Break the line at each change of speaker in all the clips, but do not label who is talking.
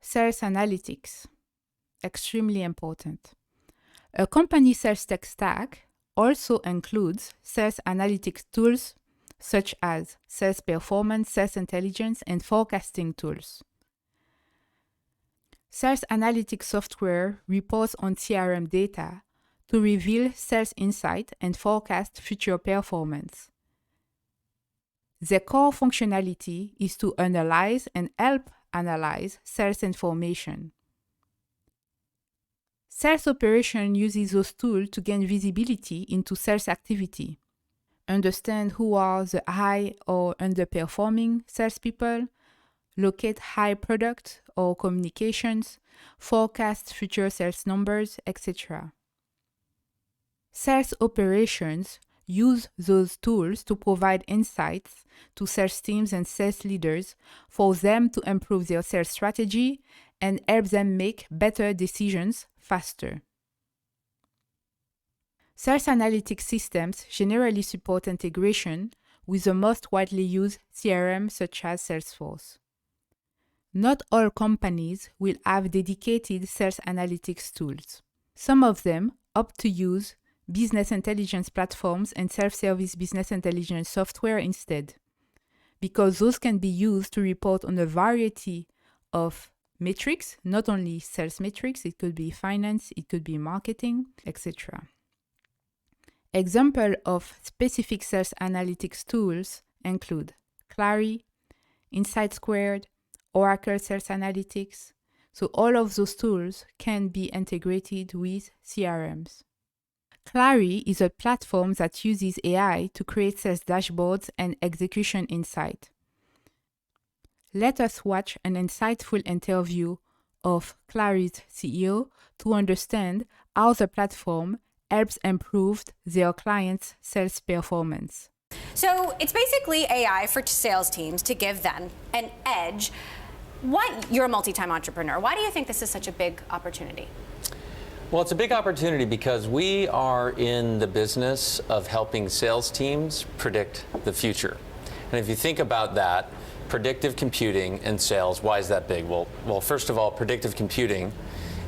Sales analytics, extremely important. A company sales tech stack also includes sales analytics tools such as sales performance, sales intelligence, and forecasting tools. Sales analytics software reports on CRM data to reveal sales insight and forecast future performance. The core functionality is to analyze and help analyze sales information. Sales operation uses those tools to gain visibility into sales activity, understand who are the high or underperforming salespeople, locate high product or communications, forecast future sales numbers, etc. Sales operations use those tools to provide insights to sales teams and sales leaders for them to improve their sales strategy and help them make better decisions faster. Sales analytics systems generally support integration with the most widely used CRM such as Salesforce. Not all companies will have dedicated sales analytics tools. Some of them opt to use business intelligence platforms and self-service business intelligence software instead, because those can be used to report on a variety of metrics, not only sales metrics, it could be finance, it could be marketing, etc. Examples of specific sales analytics tools include Clari, Insight Squared, Oracle Sales Analytics. So all of those tools can be integrated with CRMs. Clari is a platform that uses AI to create sales dashboards and execution insight. Let us watch an insightful interview of Clari's CEO to understand how the platform helps improve their clients' sales performance.
So it's basically AI for sales teams to give them an edge. You're a multi-time entrepreneur. Why do you think this is such a big opportunity?
Well, it's a big opportunity because we are in the business of helping sales teams predict the future. And if you think about that, predictive computing and sales, why is that big? Well, first of all, predictive computing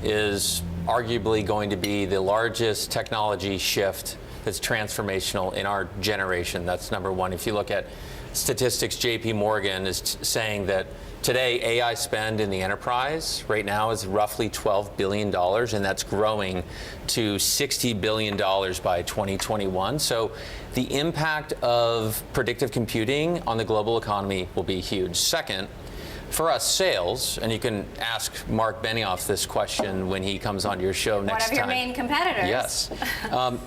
is arguably going to be the largest technology shift that's transformational in our generation. That's number one. If you look at statistics, JP Morgan is saying that today AI spend in the enterprise right now is roughly $12 billion, and that's growing to $60 billion by 2021. So the impact of predictive computing on the global economy will be huge. Second, for us sales, and you can ask Mark Benioff this question when he comes on your show next time.
One of your main competitors.
Yes.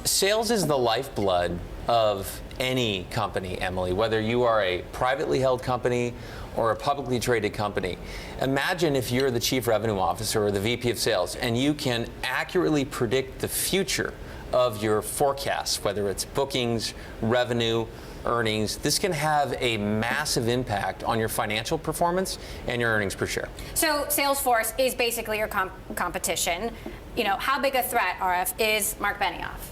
Sales is the lifeblood of any company, Emily, whether you are a privately held company or a publicly traded company. Imagine if you're the chief revenue officer or the VP of sales and you can accurately predict the future of your forecasts, whether it's bookings, revenue, earnings. This can have a massive impact on your financial performance and your earnings per share.
So Salesforce is basically your competition. You know, how big a threat, RF, is Mark Benioff?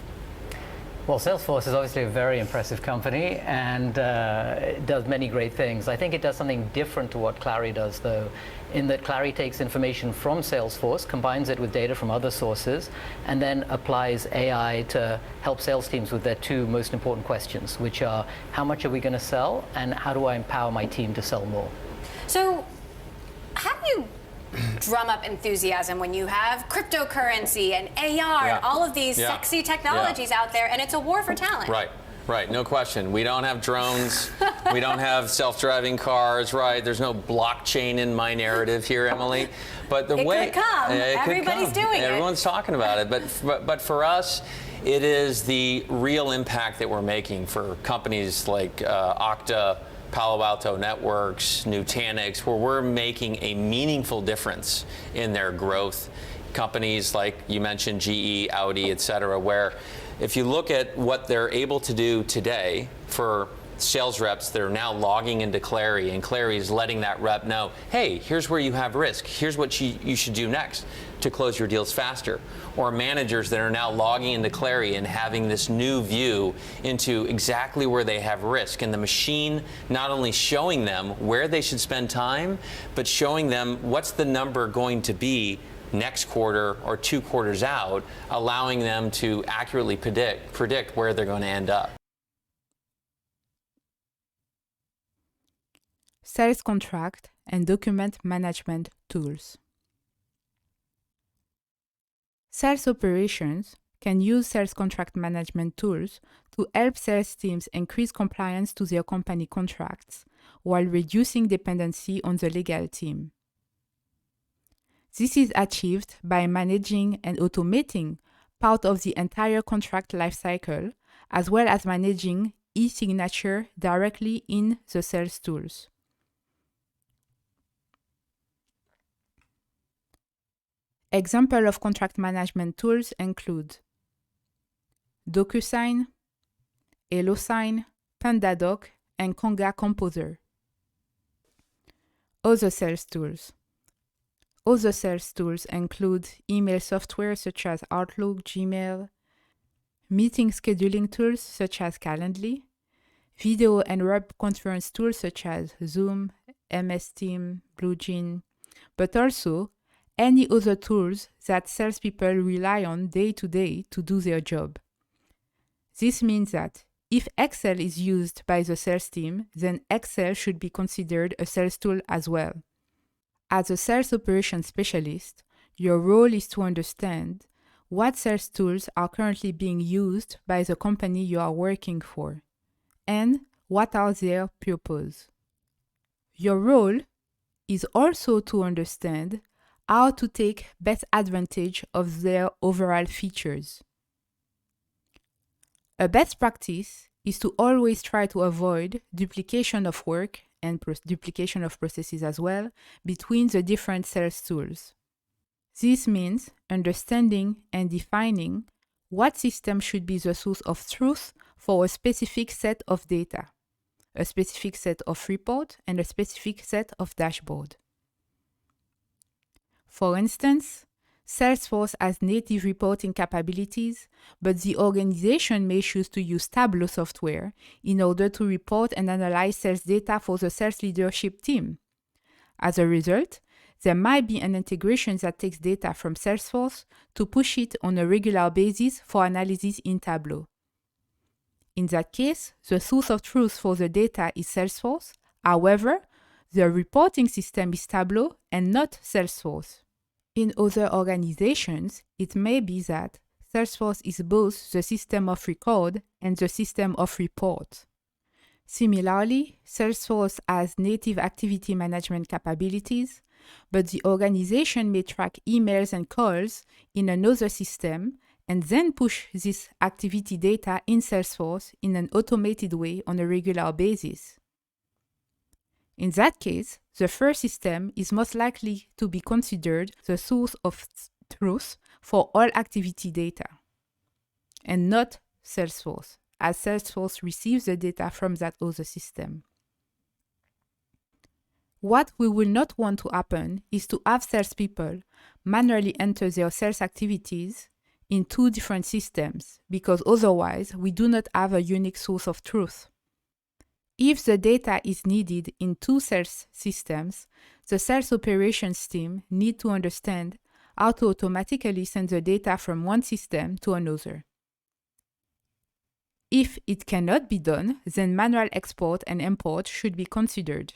Well, Salesforce is obviously a very impressive company and it does many great things. I think it does something different to what Clari does, though, in that Clari takes information from Salesforce, combines it with data from other sources, and then applies AI to help sales teams with their two most important questions, which are how much are we going to sell and how do I empower my team to sell more?
So how do you drum up enthusiasm when you have cryptocurrency and AR and all of these sexy technologies out there, and it's a war for talent?
Right, no question. We don't have drones, we don't have self-driving cars, right? There's no blockchain in my narrative here, Emily. But the
could come. Everybody's doing it.
Everyone's talking about it. But for us, it is the real impact that we're making for companies like Okta, Palo Alto Networks, Nutanix, where we're making a meaningful difference in their growth. Companies like you mentioned, GE, Audi, et cetera, where if you look at what they're able to do today for sales reps that are now logging into Clary, and Clary is letting that rep know, hey, here's where you have risk. Here's what you should do next to close your deals faster. Or managers that are now logging into Clary and having this new view into exactly where they have risk. And the machine not only showing them where they should spend time, but showing them what's the number going to be next quarter or 2 quarters out, allowing them to accurately predict where they're going to end up.
Sales contract and document management tools. Sales operations can use sales contract management tools to help sales teams increase compliance to their company contracts while reducing dependency on the legal team. This is achieved by managing and automating part of the entire contract lifecycle, as well as managing e-signature directly in the sales tools. Examples of contract management tools include DocuSign, HelloSign, PandaDoc, and Conga Composer. Other sales tools. Other sales tools include email software such as Outlook, Gmail, meeting scheduling tools such as Calendly, video and web conference tools such as Zoom, MS Teams, BlueJean, but also any other tools that salespeople rely on day to day to do their job. This means that if Excel is used by the sales team, then Excel should be considered a sales tool as well. As a sales operations specialist, your role is to understand what sales tools are currently being used by the company you are working for, and what are their purpose. Your role is also to understand how to take best advantage of their overall features. A best practice is to always try to avoid duplication of work and duplication of processes as well between the different sales tools. This means understanding and defining what system should be the source of truth for a specific set of data, a specific set of report, and a specific set of dashboard. For instance, Salesforce has native reporting capabilities, but the organization may choose to use Tableau software in order to report and analyze sales data for the sales leadership team. As a result, there might be an integration that takes data from Salesforce to push it on a regular basis for analysis in Tableau. In that case, the source of truth for the data is Salesforce. However, the reporting system is Tableau and not Salesforce. In other organizations, it may be that Salesforce is both the system of record and the system of report. Similarly, Salesforce has native activity management capabilities, but the organization may track emails and calls in another system and then push this activity data in Salesforce in an automated way on a regular basis. In that case, the first system is most likely to be considered the source of truth for all activity data, and not Salesforce, as Salesforce receives the data from that other system. What we will not want to happen is to have salespeople manually enter their sales activities in 2 different systems, because otherwise we do not have a unique source of truth. If the data is needed in 2 sales systems, the sales operations team need to understand how to automatically send the data from one system to another. If it cannot be done, then manual export and import should be considered.